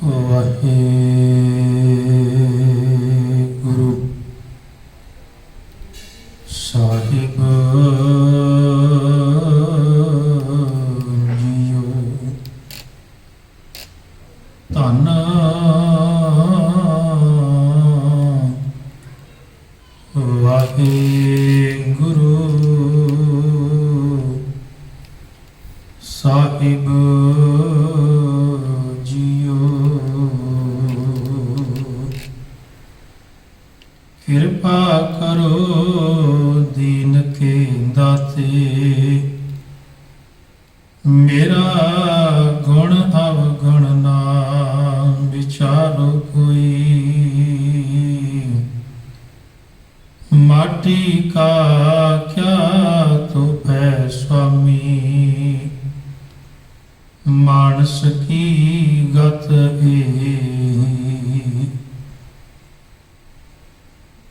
ਵਾਹਿਗੁਰੂ ਸਾਹਿਬ JIO. ਧੰਨ ਵਾਹਿਗੁਰੂ ਸਾਹਿਬ JIO. ਕਿਰਪਾ ਕਰੋ ਦੀਨ ਕੇ ਦਾਤੇ, ਮੇਰਾ ਗੁਣ ਅਵਗੁਣ ਨਾ ਵਿਚਾਰੋ ਕੋਈ। माटी का क्या तो है स्वामी, मानस की गत ए।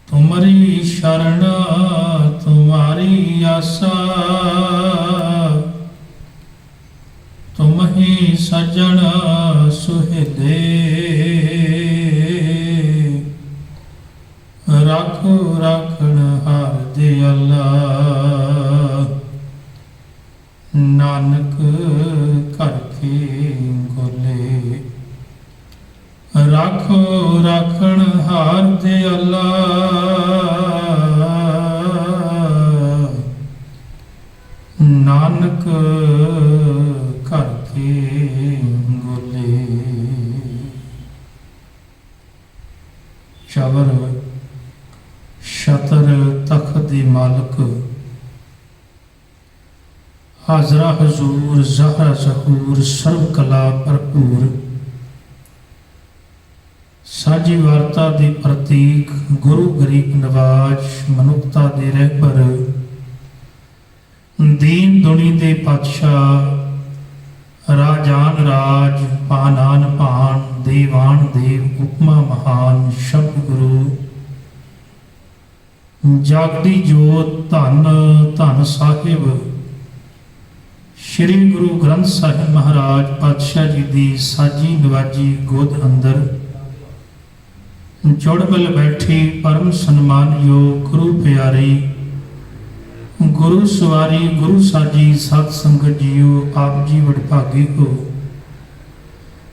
तुम्हारी शरण तुम्हारी आशा, तुम ही सज्जन सुहेले। राखो राखण हार दे अल्लाह, नानक घर के गोले। राखो राखण हार दे अल्लाह, नानक घर के गोले। शबर शतर तख्त दी मालक, हाजरा हजूर ज़हरा ज़हूर सर्व कला भरपूर। साझी वार्ता दे प्रतीक गुरु गरीब नवाज, मनुखता दे रहबर, दीन दुनी दे पातशाह। राजान राज पानान पान, देवान देव उपमा महान। शब्द गुरु जागदी जोत धन धन साहिब श्री गुरु ग्रंथ साहिब महाराज पातशाह जी की साजी नवाजी गोद अंदर जुड़बल बैठी परम सन्मान योग गुरु प्यारी, गुरु सवारी गुरु साजी सत संगत जीओ। आप जी वडभागे हो।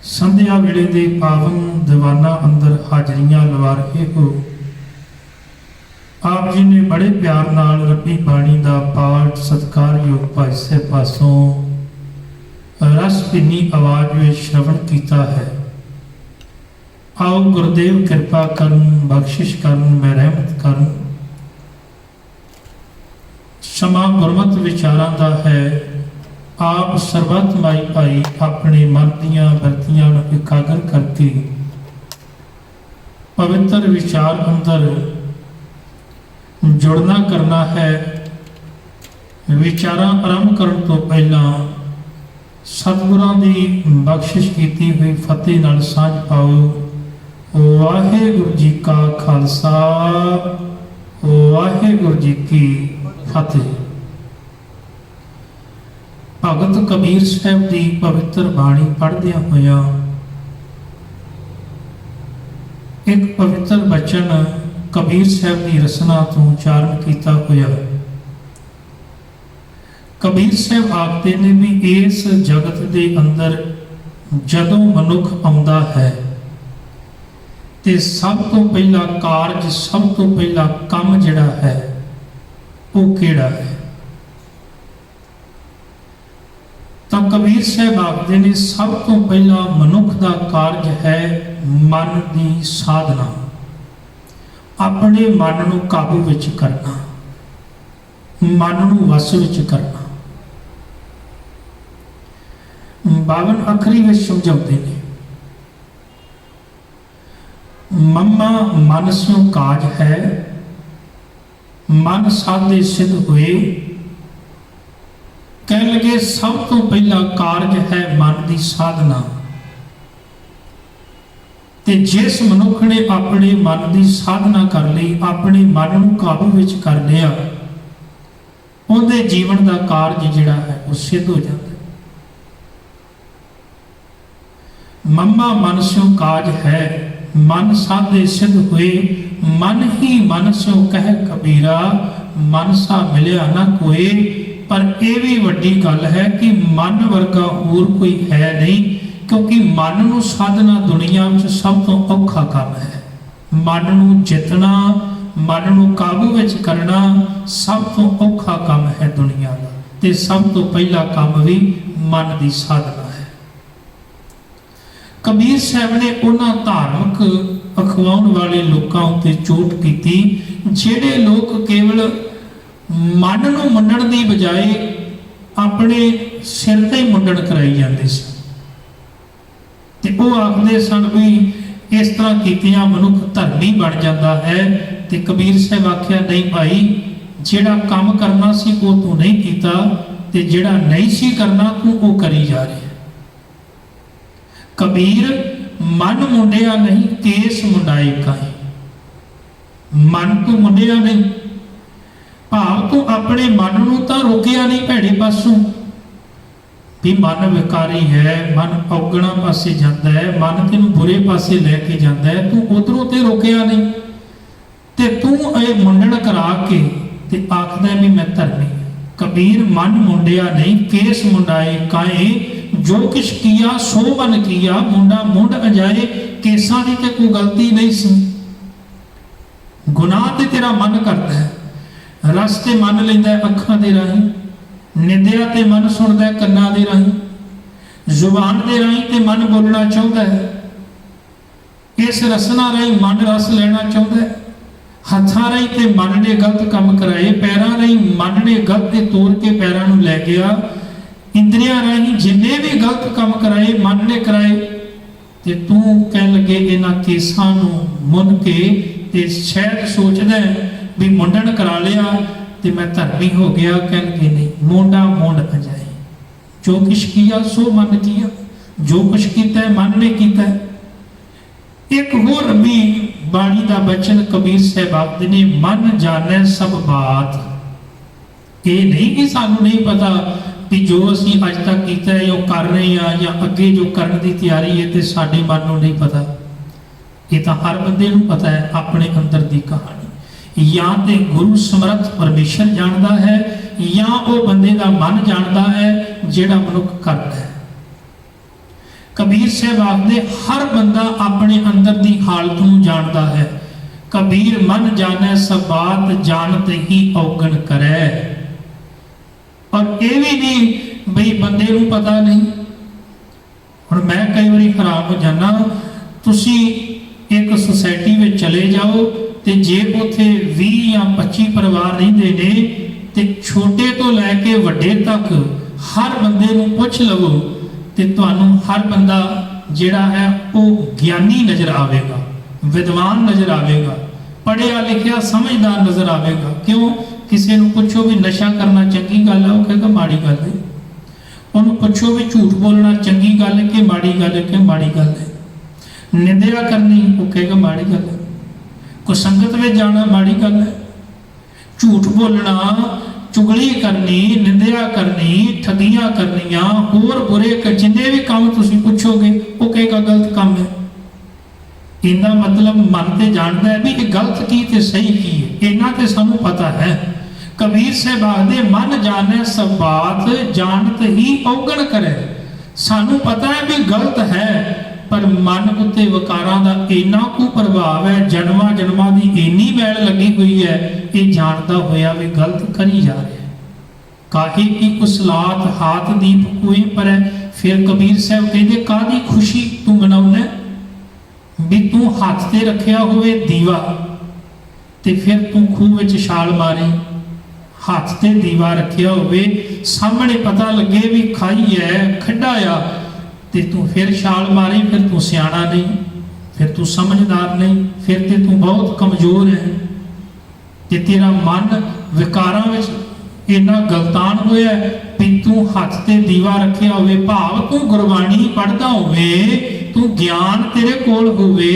संध्या वेले दे पावन दीवाना अंदर हाजरियां लवा रहे हो। आप जी ने बड़े प्यार नाल रब्बी बाणी का पाठ सत्कारयोग भाई साहब पासों रस भीनी आवाज में श्रवण किया है। आओ गुरुदेव कृपा करन, बख्शिश करन, मैं रहमत करन। समा गुरमत विचारां दा है। आप सरबत माई भाई अपने मन दियां बरतियां नूं एकागर करके पवित्र विचार अंदर जुड़ना करना है। विचारां आरंभ करन तो पहला सतगुरां दी बख्शिश कीती हुई फतेह नाल सांझ पाओ। वाहिगुरू जी का खालसा, वाहिगुरू जी की फतेह। भगत कबीर साहब की पवित्र बाणी पढ़दियां होया एक पवित्र बचन कबीर साहब की रसना तो उच्चारण किया होया। कबीर साहब आखते ने भी इस जगत के अंदर जदों मनुख आउंदा है ते सब तो पहला कारज, सब तो पहला काम जिहड़ा है वो किहड़ा है? तो कबीर साहब आखते ने सब तो पहला मनुख का कारज है मन की साधना। अपने मन नूं काबू विच करना, मन नूं वस विच करना। 52 अखरी विच समझाउंदे ने, मम्मा मन स्यों काज है, मन साधे सिद्ध हुए। कह लगे सब तो पहला कारज है मन की साधना। ते जिस मनुख ने अपने मन की साधना कर ली, अपने मन नूं काबू विच कर लिया, उहदे जीवन का कारज जिहड़ा है वो सिद्ध हो जाता है। मम्मा मन स्यों काज है, मन साधे सिद्ध हुए, मन ही मन स्यों कह कबीरा, मन सा मिलिया ना कोई। पर यह भी वड्डी गल है कि मन वर्गा होर कोई है नहीं, क्योंकि मन नूं साधना दुनिया में सब तो औखा काम है। मन नूं जितना, मन नूं काबू विच करना सब तो औखा काम है दुनिया का, ते सब तो पहला काम भी मन की साधना है। कबीर साहब ने उन्हां धार्मिक अखवाउण वाले लोगों उत्ते चोट की, जिहड़े लोग केवल मन नूं मुंडण की बजाय अपने सिर ते मुंडण कराई जाते सन, ते ओह आखदे सन भी इस तरह कीतियां मनुख धर्मी बन जाता है। ते कबीर साहब आख्या नहीं भाई, जिहड़ा काम करना सी वो तू नहीं कीता, ते जिहड़ा नहीं सी करना तू वो करी जा रहा। कबीर मन मुंडिया नहीं, केस मुंडाए काई। मन तू मुंडिया नहीं, भाव तू अपने मन नूं तां रोकिया नहीं भैड़े पासों भी मन विकारी है, मन औगणा पासे जाता है, मन तेनू बुरे पासे लैके जाता है, तू उधरों ते रोकिया नहीं, ते तू ये मुंडण करा के ते आखदा भी मैं धर्मी। कबीर मन मुंडिया नहीं, केस मुंडाए काए, जो किश किया सो मन किया, मुंडा मुंड अजाए। केसां दी ते कोई गलती नहीं सी, गुनाह ते तेरा मन करता है, रस ते मन लैंदा है अखां दे राहीं, निंदिया ते मन सुनदा है कन्नां दे राहीं, जुबान दे राहीं ते मन बोलना चाहुंदा है, इस रसना राहीं मन रस लेना चाहुंदा है, हत्थां राहीं ते मन ने गलत काम कराए, पैरां राहीं मन ने गलत ते तोड़ के पैरां नूं लै गया, इंद्रियां राहीं जिन्ने भी गलत काम कराए मन ने कराए, ते तू कह लगे इन्हां केसां नूं मुन के ते शायद सोचदा है भी मुंडन करा लिया ते मैं धर्मी हो गया। कह लगे नहीं, मुंडा मुंड अजाए, जो कुछ किया सो मन किया, जो कुछ किया है मन ने किया। एक होर भी बाणी का बचन कबीर साहब आखदे ने, मन जाने सब बात। ये नहीं कि सानू नहीं पता कि जो असीं अज तक किया है वो कर रहे हैं या अगे जो करने की तैयारी है तो साडे मन नूं नहीं पता। ये तो हर बंदे नूं पता है अपने अंदर की कहानी। या तो गुरु समर्थ परमेश्वर जानता है, या वो बंदे का मन जानता है जिहड़ा मनुख करता है। कबीर साहब आखदे हर बंदा अपने अंदर की हालत नूं जानता है। कबीर मन जाने सब बात, जानते ही औगण करे। और ये भी नहीं बई बंदे नूं पता नहीं। हुण मैं कई बारी हैरान हो जाना, तुसी एक सोसाइटी में चले जाओ ते जे उत्थे 20 या 25 परिवार रहिंदे ने ते छोटे तो लैके वड्डे तक हर बंदे नूं पुछ लवो ते तुहानूं हर बंदा जिहड़ा है वो ज्ञानी नज़र आवेगा, विद्वान नज़र आवेगा, पढ़िया लिखिया समझदार नज़र आवेगा। क्यों? किसी नूं पुछो भी नशा करना चंगी गल है, वो कहेगा माड़ी गल है। उन्होंने पुछो भी झूठ बोलना चंगी गल है कि माड़ी गल है, कि माड़ी गल है। निंदिया करनी, वो कहेगा माड़ी गल है। कुसंगत में जाना माड़ी गल है। झूठ बोलना, चुगली करनी, निंदिया करनी, ठगियां करनिया, होर बुरे जिन्ने भी काम तुसीं पुछोगे वो कहेगा गलत काम है। इनका मतलब मन ते जानता है भी ये गलत की ते सही की है, इन्ना ते सानू पता है। कबीर साहब आखदे मन जाने सब बात, जानत ही औगण करे। सानू पता है भी गलत है, पर मन उत्ते विकारां दा इन्ना कु प्रभाव है, जन्मां जन्मां दी इन्नी मैल लगी हुई है, ये जानता होया भी गलत करी जा रहा है। काहे की कुसलात हाथ दीप कुएं पर है। फिर कबीर साहब कहते कादी खुशी तू मनाउना भी तू हाथ ते रखिया होवे दीवा ते फिर तू खूह विच छाल मारे। हाथ ते दीवा रखिया होवे, सामने पता लगे भी खाई है, खड्डा आ, ते तू फिर छाल मारे, फिर तू सियाणा नहीं, फिर तू समझदार नहीं, फिर ते तू बहुत कमजोर है। ते तेरा मन विकारां विच इन्ना गलतान होया भी तू हाथ ते दीवा रखिया होवे, भाव तू गुरबाणी पढ़दा होवे, तू ज्ञान तेरे कोल होवे,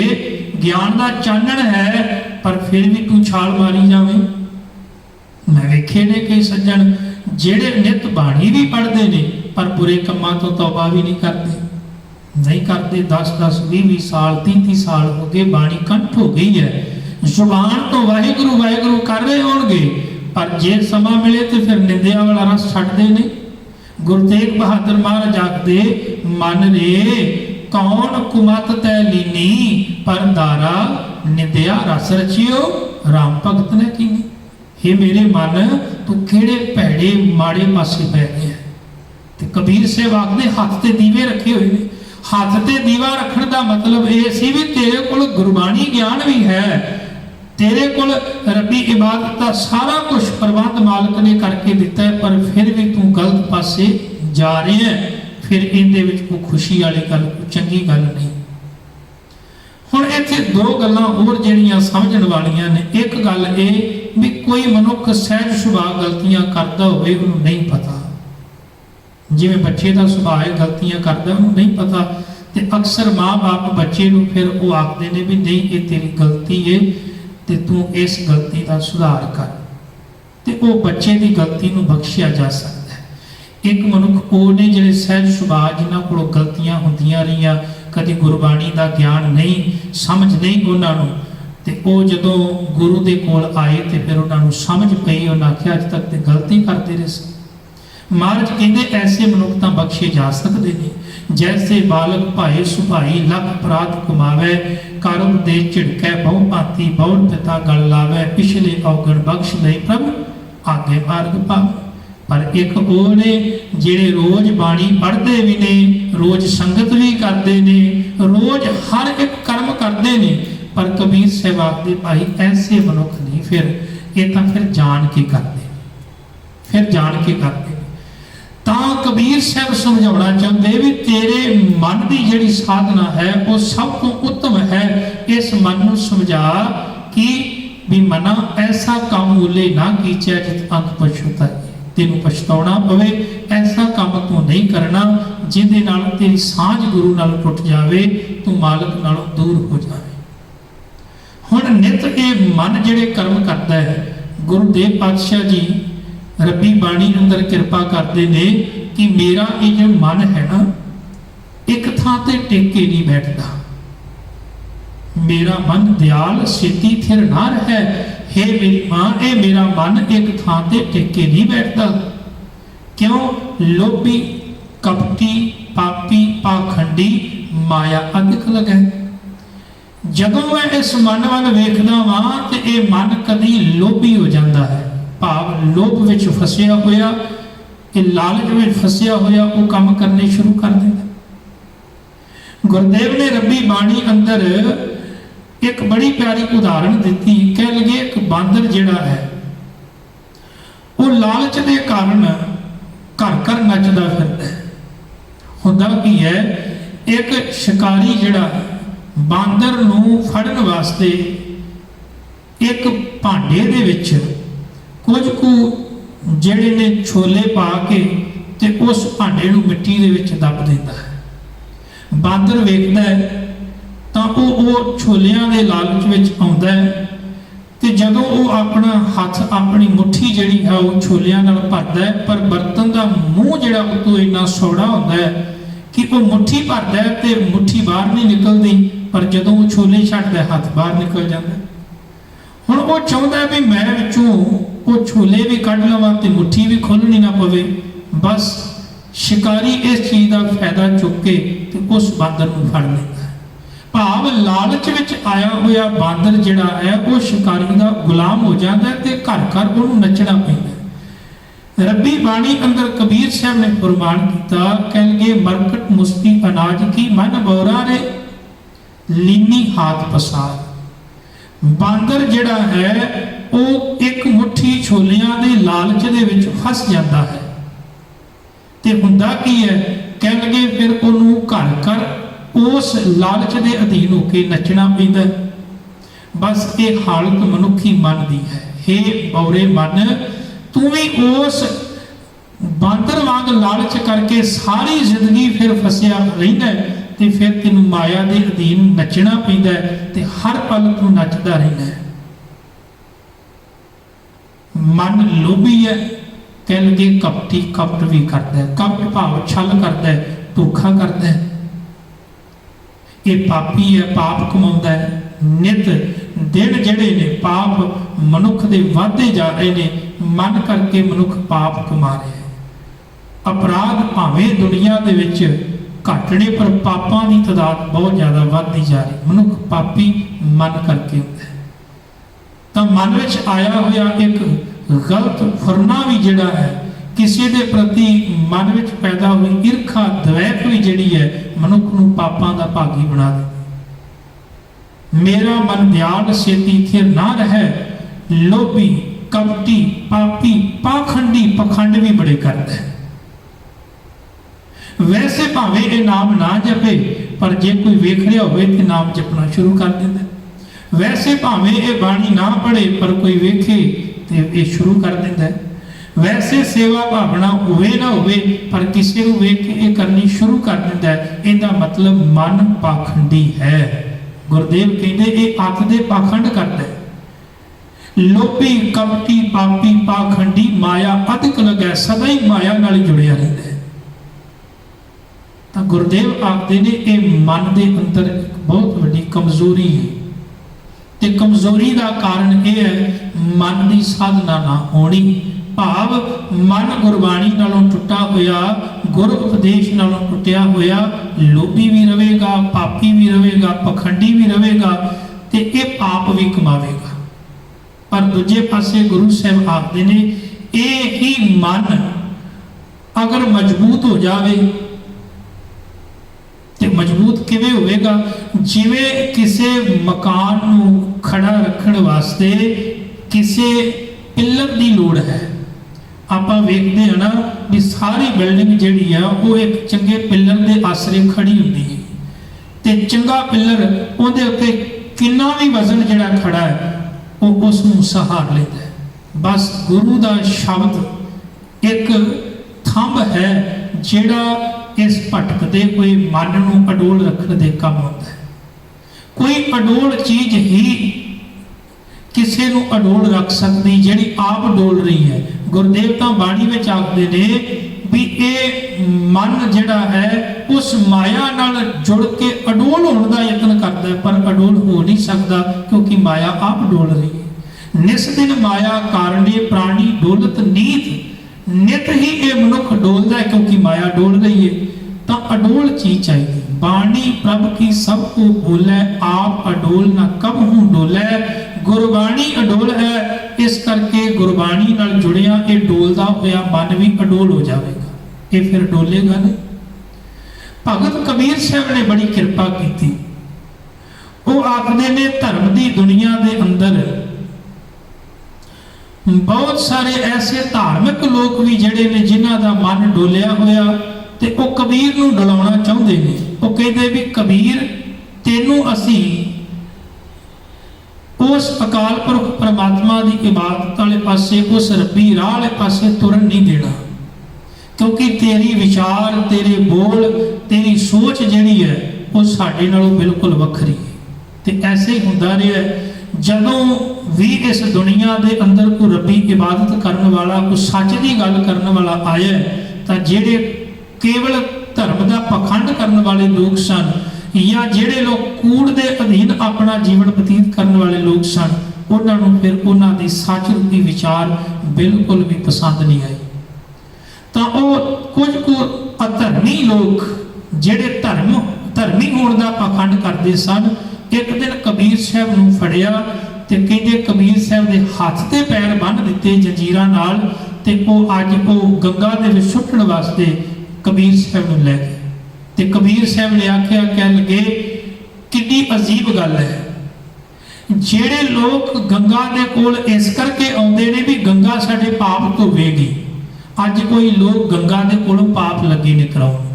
ज्ञान का चानण है, पर फिर भी तू छाल मारी जावे। मैं वेखे ने कई सज्जन जेड़े नित बाणी भी पढ़ते ने पर बुरे कमां तो तौबा भी नहीं करते। नहीं करते। 10-10 20-20 साल 30-30 साल हो गए, बाणी कंठ हो गई है, जुबान तो वाहिगुरु वाहिगुरु कर रहे होंगे, पर जे समा मिले तो फिर निंदिया वाला रस छड्डदे नहीं। गुरु तेग बहादुर महाराज आखदे, मन रे कौन कुमत तै लीनी, पर दारा निंदिया रस रचियो राम भगत ने कीनी। हे मेरे मन, तू किहड़े भैड़े माड़े पासे पै गया। ते कबीर साहब आखदे, हत्थ ते दीवे रखे हुए ने। हत्थ ते दीवा रखने का मतलब ये सी भी तेरे कोल गुरबाणी ज्ञान भी है, तेरे कोल रब्बी इबादत का सारा कुछ प्रबंध मालिक ने करके दिता है, पर फिर भी तू गलत पासे जा रहे है। फिर इहदे विच कोई खुशी वाली गल, चंगी गल नहीं। हुण इत्थे दो गल्लां होर जिहड़ियां समझण वालियां ने। एक गल ये भी कोई मनुख सहज सुभाਅ गलतियां करदा होवे, उहनूं नहीं पता। जिवें बच्चे का सुभाਅ है गलतियां करदा, उहनूं नहीं पता, तो अक्सर माँ बाप बच्चे नूं फिर वो आखदे ने भी नहीं, ये तेरी गलती है तो तू इस गलती का सुधार कर, तो वो बच्चे की गलती नूं बख्शिया जा सकता है। एक मनुख वो ने जिहड़े सहज सुभाਅ, जिन्हां कोलों गलतियां हुंदियां रहियां, कदी गुरबाणी का ज्ञान नहीं, समझ नहीं उन्हां नूं, ते वो जदों गुरु दे कोल आए तो फिर उन्हां नूं समझ पई। उन्हां आखिया अज तक तो गलती करते रहे सी। महाराज कहते ऐसे मनुख तो बख्शे जा सकते हैं, जैसे बालक भाए सुभाई लख अपराध कमावे, करम दे झिड़कै बहु भांति बहु पिता गल लावे, पिछले औगण बख्श ले प्रभ आगे मार्ग पावे। पर एक वो ने जिहड़े रोज बाणी पढ़ते भी ने, रोज संगत भी करते ने, रोज हर एक कर्म करते ने, पर कबीर साहब आखदे भाई ऐसे मनुख नहीं, फिर ये तो फिर जान के करते, फिर जान के करते। कबीर साहब समझाना चाहते भी तेरे मन की जिहड़ी साधना है वो सब तो उत्तम है। इस मन को समझा कि भी मना ऐसा काम मूले ना कीचा जित अंत पछताए, तेनों पछताना पवे, ऐसा काम तू नहीं करना जिहदे नाल तेरी सांझ गुरु नाल टुट जावे, तू मालिक नालों दूर हो जावे। हुण नित ये मन जिहड़े कर्म करता है, गुरुदेव पातशाह जी रब्बी बाणी अंदर कृपा करते ने कि मेरा ये जो मन है ना, एक थां ते टेके नहीं बैठता। मेरा मन दयाल सेती थिर ना रहे, हे मेरी मां, ये मेरा मन एक थां ते टेके नहीं बैठता। क्यों? लोभी कपटी पापी पाखंडी माया अधिक लगे। जदों मैं इस मन वाल वेखदा वां ते ये मन कदी लोभी हो जाता है, भाव लोभ विच फसिया होया, कि लालच में फसिया होया वो काम करने शुरू कर देता। गुरुदेव ने रब्बी बाणी अंदर एक बड़ी प्यारी उदाहरण दी। कह लगे एक बांदर जिहड़ा है वो लालच के कारण घर घर नचदा फिरदा है। हुंदा की है, एक शिकारी जिहड़ा बांदर नूं फड़न वास्ते एक भांडे दे विच कुछ कु ਜਿਹੜੇ ने छोले पा के ते उस भांडे नूं मिट्टी दे विच दब दिंदा है। बांदर वेखदा है तां वो छोलियां दे लालच विच आउंदा है, ते जदों वो अपना हथ अपनी मुट्ठी जिहड़ी है वो छोलियां नाल भरदा है, पर बर्तन दा मूँह जिहड़ा उतों इन्ना सौड़ा हुंदा है कि वो मुट्ठी भरदा है ते मुट्ठी बाहर नहीं निकलदी, पर जदों वो छोले छड्डदा हथ बाहर निकल जांदा है। हुण वो चाहुंदा भी मैं विचों वो छोले भी कढ़ लवां ते मुट्ठी भी खोलनी ना पवे। बस शिकारी इस चीज़ का फायदा चुक के ते उस बांदर नूं फड़ लैंदा है। भाव लालच विच आया होया बांदर जिहड़ा है वो शिकारी का गुलाम हो जाता है ते घर घर उहनूं नचना पैंदा। रब्बी बाणी अंदर कबीर साहब ने फरमान किया, कहणगे मरकट मुस्ती अनाज की मन बोरा रे लीनी हाथ पसार। बांदर जिहड़ा है वो एक मुट्ठी छोलियां दे लालच दे विच फस जाता है, ते हुंदा की है, कह लगे फिर उन्होंने घर घर उस लालच के अधीन होकर नचना पैंदा। बस ये हालत मनुखी मन की है। हे बौरे मन, तू भी उस बांदर वांग लालच करके सारी जिंदगी फिर फसिया रहिंदा, ते फिर तेनू माया के अधीन नचना पैंदा, ते हर पल तू नचदा रहिंदा है। मन लोभी है, कह लगे कपटी कपट भी करता है, कपट भाव छल करता है, धोखा करता है। ये पापी है, पाप कमाਉਂਦਾ है। नित दिन ਜਿਹੜੇ ਨੇ पाप मनुख ਦੇ ਵਧਦੇ जा रहे ਨੇ, मन करके मनुख पाप कमा ਰਿਹਾ है। अपराध भावें दुनिया ਦੇ ਵਿੱਚ ਘੱਟ ਨੇ, पर पापां ਦੀ ਤਾਦਾਦ बहुत ज़्यादा ਵਧਦੀ जा रही। मनुख पापी मन करके ਹੁੰਦਾ है। ਤਾਂ मन ਵਿੱਚ आया ਹੋਇਆ एक गलत फुरना भी ਜਿਹੜਾ है, किसी के प्रति मन में पैदा हुई ईर्खा द्वैत भी जिहड़ी है मनुख नूं पापां दा भागी बना दे। मेरा मन दयाल सेती थिर ना रहे, लोभी कपटी पापी पाखंडी पखंड भी बड़े करता है। वैसे भावें ये नाम ना जपे, पर जे कोई वेख रहा होवे ते नाम जपना शुरू कर देंदा। वैसे भावें ये बाणी ना पढ़े, पर कोई वेखे ते ये शुरू कर देंदा है। वैसे सेवा भावना होवे ना होवे, पर किसी को वेख के ये करनी शुरू कर देता है। इहदा मतलब मन पाखंडी है। गुरुदेव कहते ये अत दे पाखंड करता है। लोभी कपटी पापी पाखंडी माया अधिक लगे, सदा ही माया नाल जुड़िया रहता है। तो गुरुदेव आखते ने ये मन के अंदर एक बहुत बड़ी कमजोरी है। ते कमजोरी का कारण यह है मन की साधना ना होनी। भाव मन गुरबाणी नालों टुटा होया, गुर उपदेश नालों टुटिया होया, लोभी भी रहेगा, पापी भी रहेगा, पखंडी भी रहेगा, ते ये पाप भी कमावेगा। पर दूजे पासे गुरु साहब आखते ने ये ही मन अगर मजबूत हो जाए, ते मजबूत किवें होवेगा? जिवें किसी मकान नूं खड़ा रखण वास्ते किसी पिलर की लोड़ है। ਆਪਾਂ ਵੇਖਦੇ ਹਾਂ ਨਾ ਵੀ ਸਾਰੀ ਬਿਲਡਿੰਗ ਜਿਹੜੀ ਆ ਉਹ ਇੱਕ ਚੰਗੇ ਪਿੱਲਰ ਦੇ ਆਸਰੇ ਖੜੀ ਹੁੰਦੀ ਹੈ, ਤੇ ਚੰਗਾ ਪਿੱਲਰ ਉਹਦੇ ਉੱਤੇ ਕਿੰਨਾ ਵੀ ਵਜ਼ਨ ਜਿਹੜਾ ਖੜਾ ਹੈ ਉਹ ਉਸ ਨੂੰ ਸਹਾਰ ਲੈਂਦਾ ਹੈ। ਬਸ ਗੁਰੂ ਦਾ ਸ਼ਬਦ ਇੱਕ ਥੰਬ ਹੈ ਜਿਹੜਾ ਇਸ ਭਟਕਦੇ ਹੋਏ ਮਨ ਨੂੰ ਅਡੋਲ ਰੱਖਣ ਦੇ ਕੰਮ ਆਉਂਦਾ ਹੈ। ਕੋਈ ਅਡੋਲ ਚੀਜ਼ ਹੀ किसी को अडोल रख सकती जिहड़ी आप डोल रही है। गुरुदेव तो बाणी में आखते ने भी ये मन जिहड़ा है उस माया नाल जुड़ के अडोल होने का यत्न करता है, पर अडोल हो नहीं सकता क्योंकि माया आप डोल रही है। निस दिन माया कारणे प्राणी डोलत नीत, नित ही ये मनुख डोलता है क्योंकि माया डोल रही है। तो अडोल चीज चाहिए। बाणी प्रभ की सबको बोले, आप अडोल ना कब हूँ डोले। गुरबाणी अडोल है, इस करके गुरबाणी नाल जुड़िया ये डोलदा होया मन भी अडोल हो जाएगा, ये फिर डोलेगा नहीं। भगत कबीर साहब ने बड़ी कृपा की। वो आखते ने धर्म की दुनिया के अंदर बहुत सारे ऐसे धार्मिक लोग भी जिहड़े ने जिन्हां दा मन डोलिया होया, ते वो कबीर नूं डोलाउणा चाहुंदे ने। वो कहते भी कबीर तेनू असीं उस अकाल पुरख परमात्मा की इबादत वाले पासे, उस रब्बी राह वाले पासे तुरन नहीं देना, क्योंकि तेरी विचार, तेरे बोल, तेरी सोच जिहड़ी है वो साडे नालों बिल्कुल वखरी है। ते ऐसे ही हुंदा रहा जदों भी इस दुनिया के अंदर कोई रब्बी इबादत करने वाला, कोई सच की गल करने वाला आया, तो जिहड़े केवल धर्म का पखंड करने वाले लोग सन, या जिहड़े लोग कूड़ के अधीन अपना जीवन बतीत करने वाले लोग सन, उन्होंने फिर उन्हों की सच रूपी विचार बिल्कुल भी पसंद नहीं आई। तो वो कुछ को अधर्मी लोग जिहड़े धर्मी होने का पखंड करते सन, एक दिन कबीर साहब नूं फड़िया ते कहते कबीर साहब के हाथ ते पैर बन दिते जंजीरां नाल, ते वो अज वो गंगा दे विच सुੱਟਣ वास्ते कबीर साहब नूं लै गए। ते कबीर साहब ने आख्या, कह लगे कितनी अजीब गल है, जेड़े लोग गंगा दे कोल इस करके आउंदे ने भी गंगा साडे पाप धोवेगी, अज कोई लोग गंगा दे कोलों पाप लगे ने कराउण।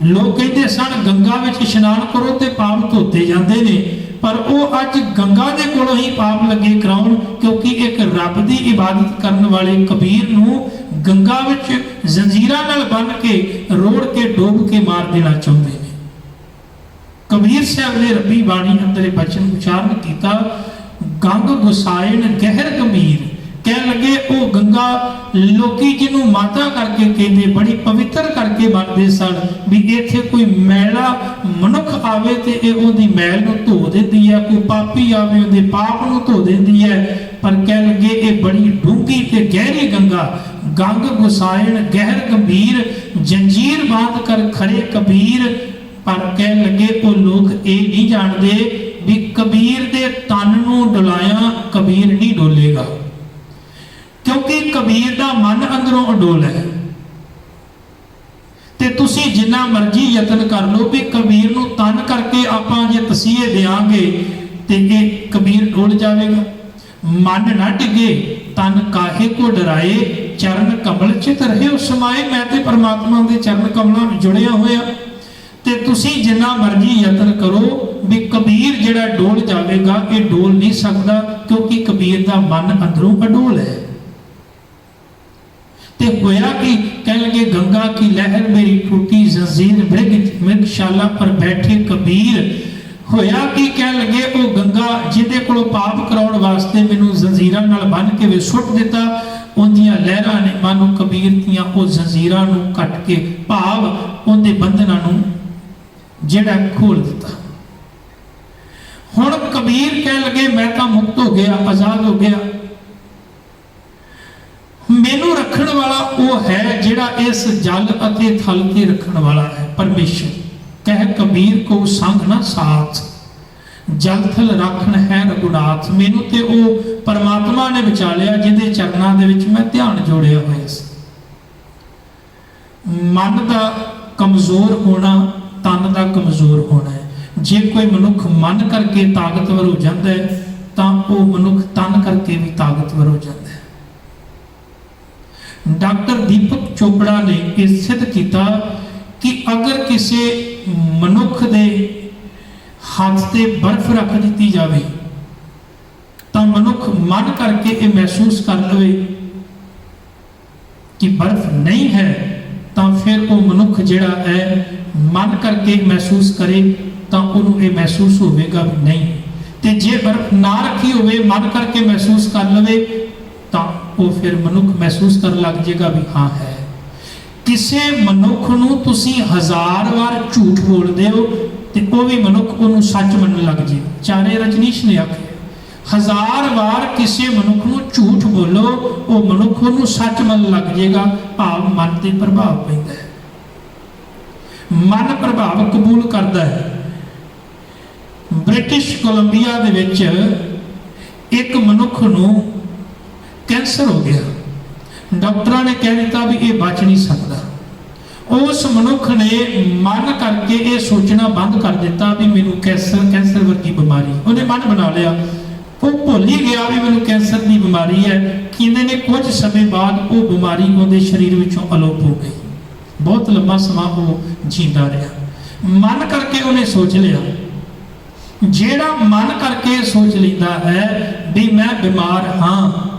लोग कहते सन गंगा विच इशनान करो ते पाप धोते जाते ने, पर वो अज गंगा दे कोलों ही पाप लगे कराउण, क्योंकि एक रब की इबादत करने वाले कबीर नूं गंगा विच जंजीरां नाल बन के रोड़ के डोब के मार देना चाहते हैं। कबीर साहब ने रब्बी बाणी अंदर बचन उच्चारण किया, गंग गुसायन गहर गंभीर, कह लगे वो गंगा लोकी जिन्हों माता करके कहते बड़ी पवित्र करके बनते सन भी इत्थे कोई मैला मनुख आवे ते उहदी मैल नूं धो देती है, कोई पापी आवे उहदे पाप नूं धो देती है। पर कह लगे ये बड़ी डूंगी ते गहरी गंगा, गंग गुसायण गहर गंभीर, जंजीर बांध कर खरे कबीर। पर कह लगे वो लोग ये नहीं जानते भी कबीर दे तन नूं डुलाया कबीर नहीं डोलेगा, क्योंकि कबीर दा मन अंदरों अडोल है। ते तुसी जिन्ना मर्जी यतन कर लो भी कबीर नूं तन करके आपां जे तसीहे देंगे ते ये कबीर डोल जाएगा। मन ना डिगे तन काहे को डराए, चरण कमल चित रहे उस समाए। मैं ते परमात्मा दे चरण कमलों नाल जुड़िया होया ते तुसी जिन्ना मर्जी यतन करो भी कबीर जिहड़ा डोल जाएगा ये डोल नहीं सकता, क्योंकि कबीर दा मन अंदरों अडोल है। ते होया कि कह लगे गंगा की लहर मेरी टूटी जंजीर, मृगशाला पर बैठे कबीर। होया कि कह लगे वो गंगा जिहदे कोलों पाप कराउण वास्ते मैनूं जंजीरां नाल बन के वे सुट दिता, उहदियां लहरां ने मानो कबीर दियां वो जंजीरां नूं कट के भाव उहदे बंधनां नूं जिहड़ा खोल दिता। हुण कबीर कह लगे मैं तां मुक्त हो गया, आजाद हो गया। मैनू रखण वाला वो है जिहड़ा इस जल अते थल ते रखण वाला है, परमेश्वर। कह कबीर को संग ना साथ, जल थल रखण है रघुनाथ। मैनू ते वो परमात्मा ने बचा लिया जिहदे चरनां दे विच मैं ध्यान जोड़िया होया सी। मन दा कमजोर होना, तन दा कमजोर होना है। जे कोई मनुख मन करके ताकतवर हो जाता है तां वो मनुख तन करके भी ताकतवर हो जाता है। डॉक्टर दीपक चोपड़ा ने यह सिद्ध किया कि अगर किसी मनुख दे हाथ से बर्फ रख दी जाए तो मनुख मन करके ये महसूस कर लवे कि बर्फ नहीं है, तो फिर वो मनुख जिहड़ा है मन करके महसूस करे तो उन्होंने ये महसूस होगा भी नहीं। तो जे बर्फ ना रखी होवे मन करके महसूस कर लवे तो वो फिर मनुख महसूस कर लग जाएगा भी हाँ है। किसी मनुख नूं तुसी 1000 बार झूठ बोलते हो तो वो भी मनुख उन्होंने सच मन लग जाए। चारे रजनीश ने आखे 1000 बार किसी मनुख नूं झूठ बोलो वो मनुख उन्होंने सच मन लग जाएगा। भाव मन ते प्रभाव पैंदा है, मन प्रभाव कबूल करता है। ब्रिटिश कोलंबिया दे विच एक मनुख नूं कैंसर हो गया, डॉक्टर ने कह दिता भी ये बच नहीं सकता। उस मनुख ने मन करके ये सोचना बंद कर दिता भी मैनू कैंसर वर्गी बीमारी, उन्हें मन बना लिया। वो भुल ही गया भी मैनू कैंसर की बीमारी है। कहते ने कुछ समय बाद वो बीमारी उहदे शरीर विचों अलोप हो गई। बहुत लंबा समा वो जींदा रहा। मन करके उन्हें सोच लिया, जेड़ा मन करके सोच लेता है भी मैं बीमार हाँ।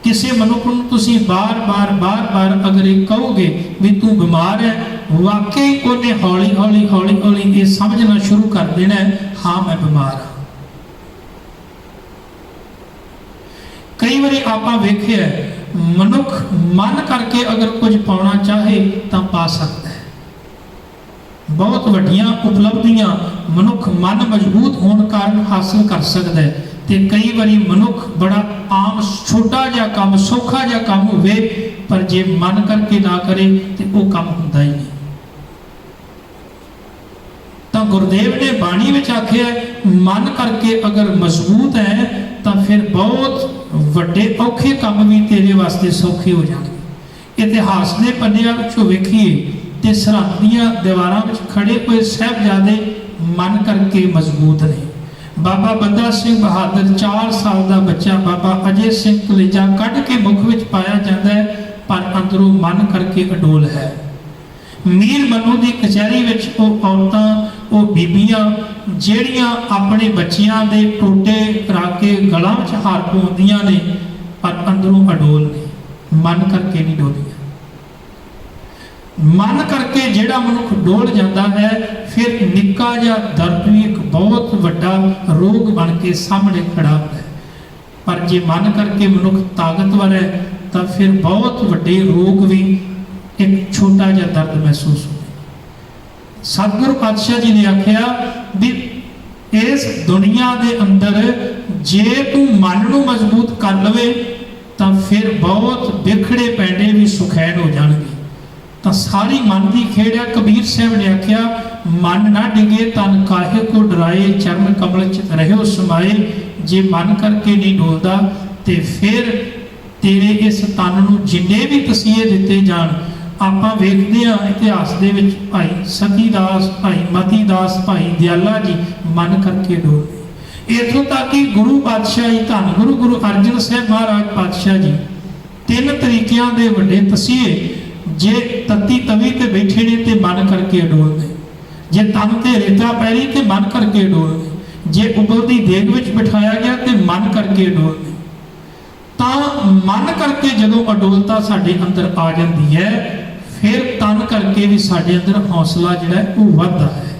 किसी मनुख नूं तुसीं बार बार अगर ये कहोगे भी तू बीमार है, वाकई उन्हें हौली हौली ये समझना शुरू कर देना है हाँ मैं बीमार हाँ। कई बारी आपां वेखिआ मनुख मन करके अगर कुछ पाना चाहे तो पा सकता है। बहुत वड्डियां उपलब्धियां मनुख मन मजबूत होने कारण हासिल कर सकता है। ते कई बारी मनुख बड़ा आम छोटा जा काम सौखा जा काम होवे पर जे मन करके ना करे तो वो काम होता ही नहीं। तो गुरुदेव ने बाणी में आख्या मन करके अगर मजबूत है तो फिर बहुत वड्डे औखे काम भी तेरे वास्ते सौखे हो जाएंगे। इतिहास के पन्नियां विचों वेखीए ते सरहद दीआं दीवारां विच खड़े हुए साहिबजादे मन करके मजबूत ने। बाबा बंदा सिंह बहादुर 4 साल का बच्चा बाबा अजय सिंह कलेजा कढ़ के मुख विच पाया जाता है पर अंदरों मन करके अडोल है। मीर मनु की कचहरी विच वो औरतां वो बीबियां ਜਿਹੜੀਆਂ अपने बच्चियां दे टोटे करा के गलों विच हार पाउंदियां ने पर अंदरों अडोल ने, मन करके नहीं डोलियां। मन करके जिहड़ा मनुख डोल जाता है फिर निक्का जिहा दर्द भी एक बहुत वड्डा रोग बन के सामने खड़ा होता है। पर जे मन करके मनुख ताकतवर है तो फिर बहुत वड्डे रोग भी एक छोटा जिहा दर्द महसूस हो। सतगुरु पातशाह जी ने आख्या भी इस दुनिया दे अंदर जे तू मन नूं मजबूत कर लवे तो फिर बहुत बिखड़े पैंडे भी सुखैन हो जाएंगे। तो सारी मन की खेड़ है। कबीर साहब ने आख्या मन ना डिगे तन काहे को डराए, चरण कमल च रहो समाए। जे मन करके नहीं डोलदा तो फिर तेरे इस तन नूं जिन्ने भी तसीहे दिते जान। आपां वेखदे हां इतिहास दे विच भाई सतीदास, भाई मतीदास, भाई दयाला जी मन करके डोलदे। इथों तक कि गुरु पातशाह जी धन गुरु अर्जन साहब महाराज पातशाह जी 3 तरीकिਆਂ ਦੇ ਵੱਡੇ तसीहे जे तत्ती तवी ते बैठे ने ते मन करके डोलदे, जे तन ते रेता पैरी ते मन करके डोलदे, जे उबलदी देग विच बिठाया गया ते मन करके डोलदे। तां मन करके जदों अडोलता साडे अंदर आ जांदी है फिर तन करके भी साडे अंदर हौसला जिहड़ा है वो वधदा है।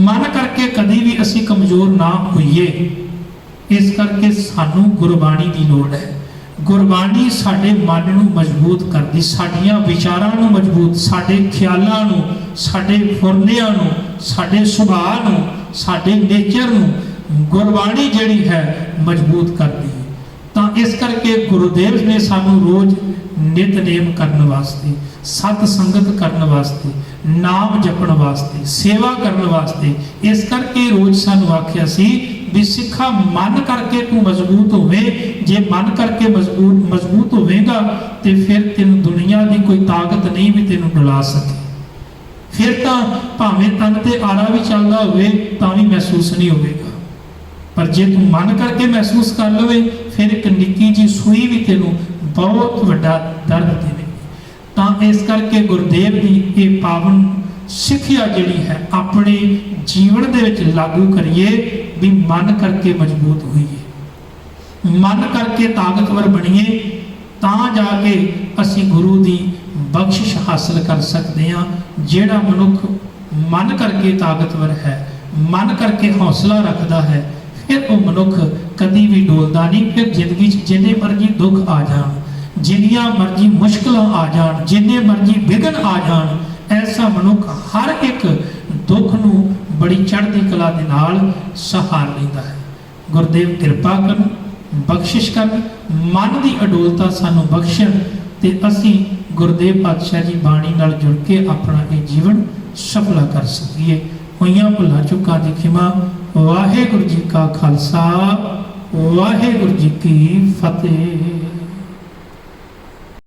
मन करके कदी भी असी कमजोर ना होइए। इस करके सानू गुरबाणी की लोड़ है। गुरबाणी साडे मन नूं मजबूत करदी, साडियां विचारां नूं मजबूत, साडे ख्यालां नूं, साडे फुरनियां नूं, साडे सुभाਅ नूं, साडे नेचर नूं गुरबाणी जिहड़ी है मजबूत करदी है। तां इस करके गुरुदेव ने सानू रोज नितनेम करने वास्ते, सत संगत करने वास्ते, नाम जपण वास्ते, सेवा करने वास्ते इस करके रोज सानू आख्या सी भी सिखा मन करके तू मजबूत होवे। जे मन करके मजबूत होवेगा तो फिर तेन दुनिया की कोई ताकत नहीं भी तेन डुला सके। फिर तो भावें तन ते आरा भी चलता होवे तां भी महसूस नहीं होगा। पर जे तू मन करके महसूस कर लवे फिर एक निक्की जी सूई भी तेनों बहुत वड्डा दर्द देवे। तां इस करके गुरुदेव की ये पावन सिक्ख्या जिहड़ी है अपने जीवन दे विच लागू करिए भी मन करके मजबूत होइए, मन करके ताकतवर बनिए। तां जाके असी गुरु की बख्शिश हासिल कर सकते हैं। जिहड़ा मनुख मन करके ताकतवर है, मन करके हौसला रखता है, फिर वो मनुख कभी भी डोलता नहीं। फिर जिंदगी जिन्ने मर्जी दुख आ जान, जिन्नियां मर्जी मुश्किल आ जान, जिन्ने मर्जी विघन आ जान, ऐसा मनुख हर एक दुख नूं बड़ी चढ़ती कला दे नाल सहार लैंदा है। गुरुदेव कृपा करन, बख्शिश करन, मन की अडोलता सानू बख्शण ते असी गुरुदेव पातशाह जी बाणी नाल जुड़ के अपना ये जीवन सफला कर सकीए। होइयां भुलां चुकां दी खिमा। वाहिगुरू जी का खालसा, वाहिगुरू जी की फतेह।